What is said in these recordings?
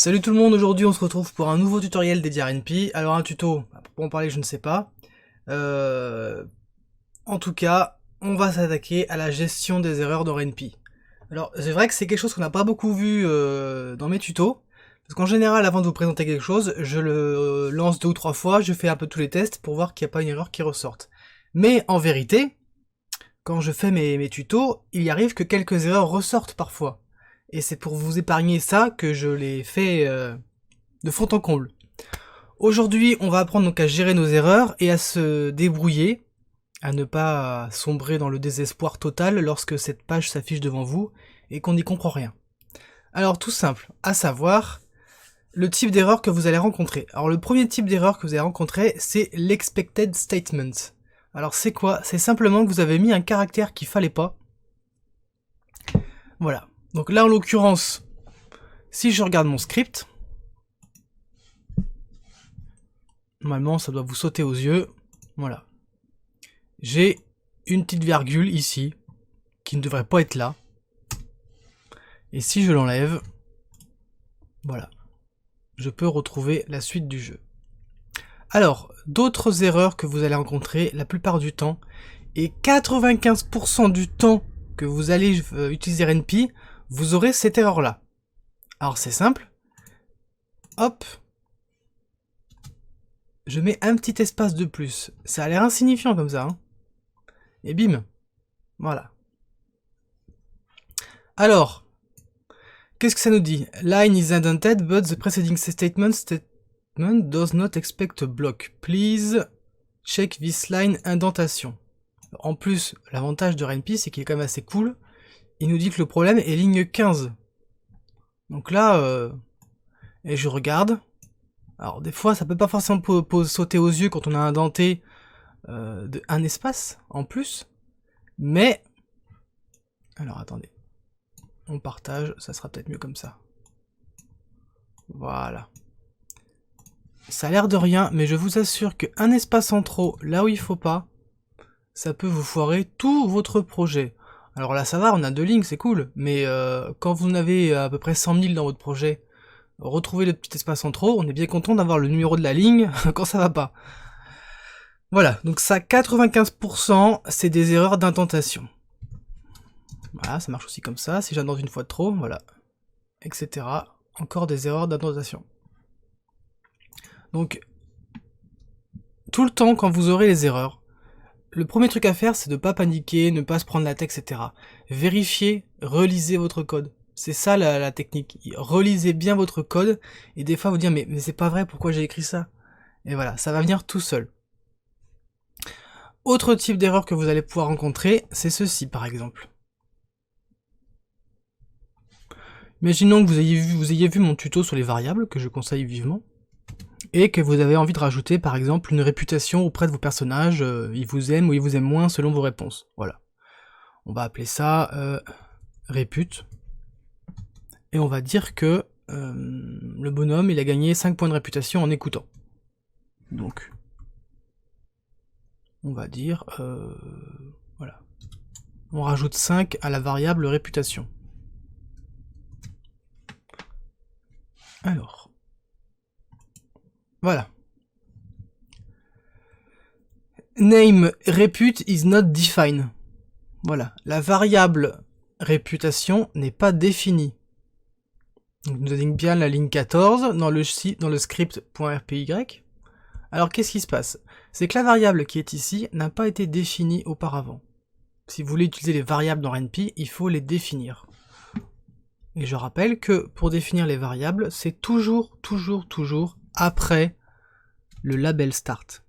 Salut tout le monde, aujourd'hui on se retrouve pour un nouveau tutoriel dédié à RNP. Alors un tuto, pour en parler je ne sais pas. Euh, En tout cas, on va s'attaquer à la gestion des erreurs dans RNP. Alors c'est vrai que c'est quelque chose qu'on n'a pas beaucoup vu dans mes tutos. Parce qu'en général, avant de vous présenter quelque chose, je le lance 2 ou 3 fois, je fais un peu tous les tests pour voir qu'il n'y a pas une erreur qui ressorte. Mais en vérité, quand je fais mes tutos, il y arrive que quelques erreurs ressortent parfois. Et c'est pour vous épargner ça que je les fais de fond en comble. Aujourd'hui, on va apprendre donc à gérer nos erreurs et à se débrouiller, à ne pas sombrer dans le désespoir total lorsque cette page s'affiche devant vous et qu'on n'y comprend rien. Alors tout simple, à savoir le type d'erreur que vous allez rencontrer. Alors le premier type d'erreur que vous allez rencontrer, c'est l'expected statement. Alors c'est quoi? C'est simplement que vous avez mis un caractère qu'il fallait pas. Voilà. Donc là en l'occurrence, si je regarde mon script, normalement ça doit vous sauter aux yeux. Voilà. J'ai une petite virgule ici, qui ne devrait pas être là. Et si je l'enlève, voilà, je peux retrouver la suite du jeu. Alors, d'autres erreurs que vous allez rencontrer la plupart du temps, et 95% du temps que vous allez utiliser RNP, vous aurez cette erreur-là. Alors c'est simple, hop, je mets un petit espace de plus. Ça a l'air insignifiant comme ça, hein. Et bim, voilà. Alors, qu'est-ce que ça nous dit? Line is indented, but the preceding statement does not expect a block. Please check this line indentation. En plus, l'avantage de RNP, c'est qu'il est quand même assez cool. Il nous dit que le problème est ligne 15. Donc là, et je regarde. Alors des fois, ça peut pas forcément sauter aux yeux quand on a indenté un espace en plus. Mais, alors attendez. On partage, ça sera peut-être mieux comme ça. Voilà. Ça a l'air de rien, mais je vous assure qu'un espace en trop, là où il faut pas, ça peut vous foirer tout votre projet. Alors là ça va, on a 2 lignes, c'est cool, mais quand vous en avez à peu près 100 000 dans votre projet, retrouver le petit espace en trop, on est bien content d'avoir le numéro de la ligne quand ça va pas. Voilà, donc ça, 95%, c'est des erreurs d'indentation. Voilà, ça marche aussi comme ça, si j'indente une fois de trop, voilà, etc. Encore des erreurs d'indentation. Donc, tout le temps, quand vous aurez les erreurs, le premier truc à faire, c'est de pas paniquer, ne pas se prendre la tête, etc. Vérifiez, relisez votre code. C'est ça la technique. Relisez bien votre code, et des fois vous dire, mais c'est pas vrai, pourquoi j'ai écrit ça? Et voilà, ça va venir tout seul. Autre type d'erreur que vous allez pouvoir rencontrer, c'est ceci par exemple. Imaginons que vous ayez vu mon tuto sur les variables, que je conseille vivement, et que vous avez envie de rajouter par exemple une réputation auprès de vos personnages, ils vous aiment ou ils vous aiment moins selon vos réponses. Voilà. On va appeler ça répute, et on va dire que le bonhomme il a gagné 5 points de réputation en écoutant. Donc, on va dire, voilà. On rajoute 5 à la variable réputation. Alors, voilà. Name repute is not defined. Voilà, la variable réputation n'est pas définie. Donc nous indique bien la ligne 14 dans le script.rpy. Alors qu'est-ce qui se passe? C'est que la variable qui est ici n'a pas été définie auparavant. Si vous voulez utiliser les variables dans RNP, il faut les définir. Et je rappelle que pour définir les variables, c'est toujours après le label start.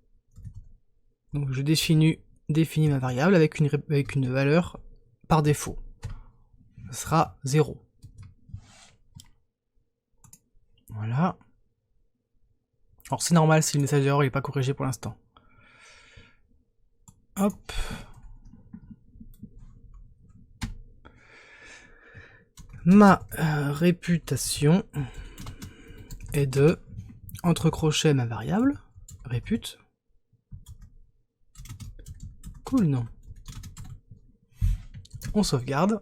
Donc je définis ma variable avec une valeur par défaut. Ce sera 0. Voilà. Alors c'est normal si le message d'erreur n'est pas corrigé pour l'instant. Hop. Ma réputation est de, entre crochets ma variable, répute. Cool, non? On sauvegarde.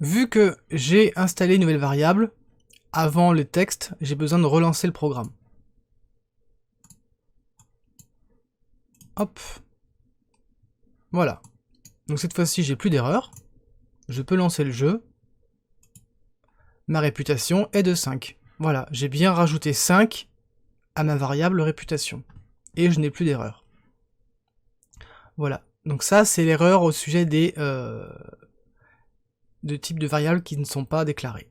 Vu que j'ai installé une nouvelle variable, avant le texte, j'ai besoin de relancer le programme. Hop. Voilà. Donc cette fois-ci, j'ai plus d'erreur. Je peux lancer le jeu. Ma réputation est de 5. Voilà, j'ai bien rajouté 5 à ma variable réputation. Et je n'ai plus d'erreur. Voilà. Donc ça, c'est l'erreur au sujet des de types de variables qui ne sont pas déclarées.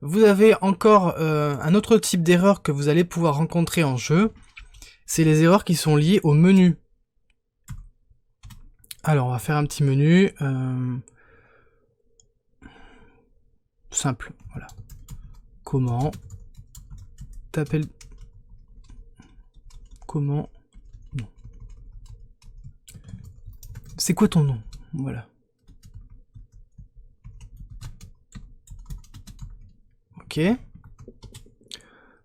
Vous avez encore un autre type d'erreur que vous allez pouvoir rencontrer en jeu. C'est les erreurs qui sont liées au menu. Alors, on va faire un petit menu. Simple, voilà. Comment t'appelles... Comment... Non. C'est quoi ton nom? Voilà. Ok.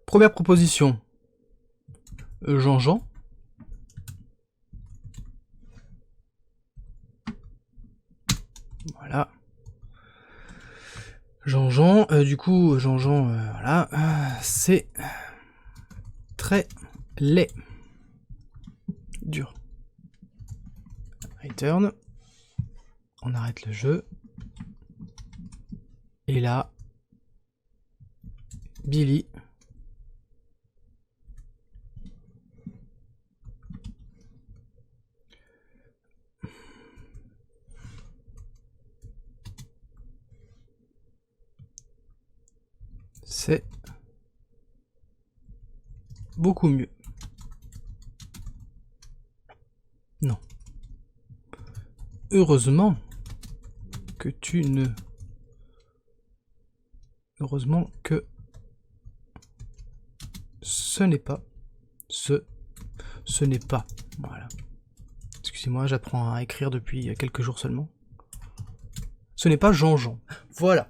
Première proposition. Jean-Jean. Voilà. Jean-Jean, du coup, Jean-Jean, voilà, c'est très laid. Dur. Return. On arrête le jeu. Et là, Billy. C'est beaucoup mieux. Non. Heureusement que tu ne... Heureusement que ce n'est pas... Ce n'est pas... Voilà. Excusez-moi, j'apprends à écrire depuis quelques jours seulement. Ce n'est pas Jean-Jean. Voilà.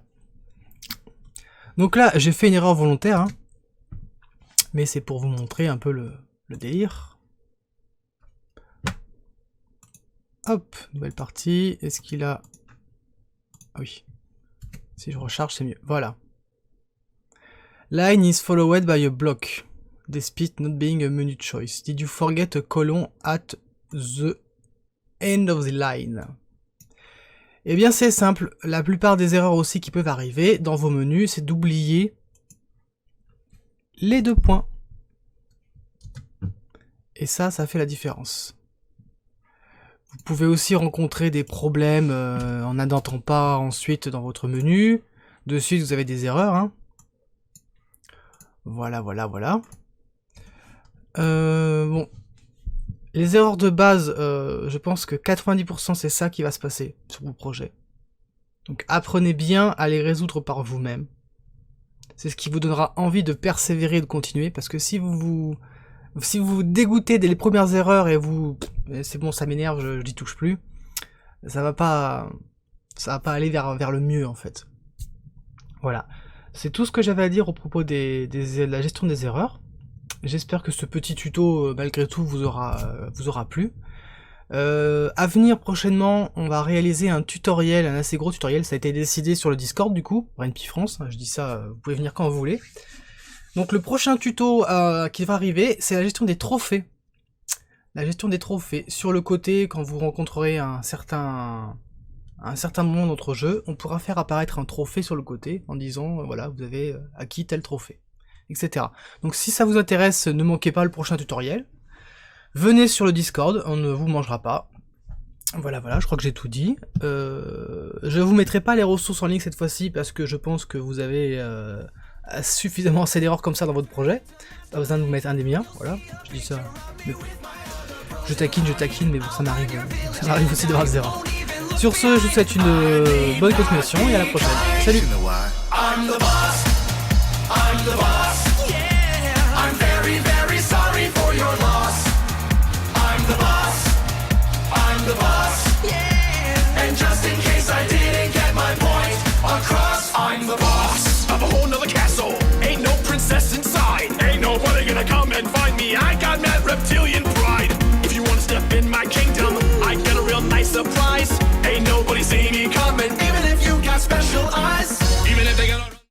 Donc là, j'ai fait une erreur volontaire, hein, mais c'est pour vous montrer un peu le délire. Hop, nouvelle partie. Est-ce qu'il a... Ah oui. Si je recharge, c'est mieux. Voilà. Line is followed by a block. Despite not being a menu choice. Did you forget a colon at the end of the line? Eh bien c'est simple, la plupart des erreurs aussi qui peuvent arriver dans vos menus, c'est d'oublier les 2 points. Et ça fait la différence. Vous pouvez aussi rencontrer des problèmes en n'indentant pas ensuite dans votre menu. De suite vous avez des erreurs. Hein. Voilà. Bon. Les erreurs de base, je pense que 90% c'est ça qui va se passer sur vos projets. Donc apprenez bien à les résoudre par vous-même. C'est ce qui vous donnera envie de persévérer et de continuer, parce que si vous vous dégoûtez dès les premières erreurs et vous... C'est bon, ça m'énerve, je n'y touche plus, ça va pas aller vers le mieux en fait. Voilà. C'est tout ce que j'avais à dire au propos de la gestion des erreurs. J'espère que ce petit tuto, malgré tout, vous aura plu. À venir prochainement, on va réaliser un tutoriel, un assez gros tutoriel. Ça a été décidé sur le Discord du coup, RNP France. Je dis ça, vous pouvez venir quand vous voulez. Donc le prochain tuto qui va arriver, c'est la gestion des trophées. La gestion des trophées. Sur le côté, quand vous rencontrerez à un certain moment dans notre jeu, on pourra faire apparaître un trophée sur le côté en disant, voilà, vous avez acquis tel trophée, etc. Donc si ça vous intéresse, ne manquez pas le prochain tutoriel. Venez sur le Discord, on ne vous mangera pas. Voilà, je crois que j'ai tout dit. Je vous mettrai pas les ressources en ligne cette fois-ci parce que je pense que vous avez suffisamment assez d'erreurs comme ça dans votre projet. Pas besoin de vous mettre un des miens, voilà, je dis ça. Mais je taquine, mais bon, ça m'arrive aussi d'avoir des erreurs. Sur ce, je vous souhaite une bonne continuation et à la prochaine. Salut! The boss, yeah. And just in case I didn't get my point across, I'm the boss of a whole nother castle. Ain't no princess inside. Ain't nobody gonna come and find me. I got mad reptilian pride. If you wanna step in my kingdom, I get a real nice surprise. Ain't nobody see me coming, even if you got got special eyes. Even if they got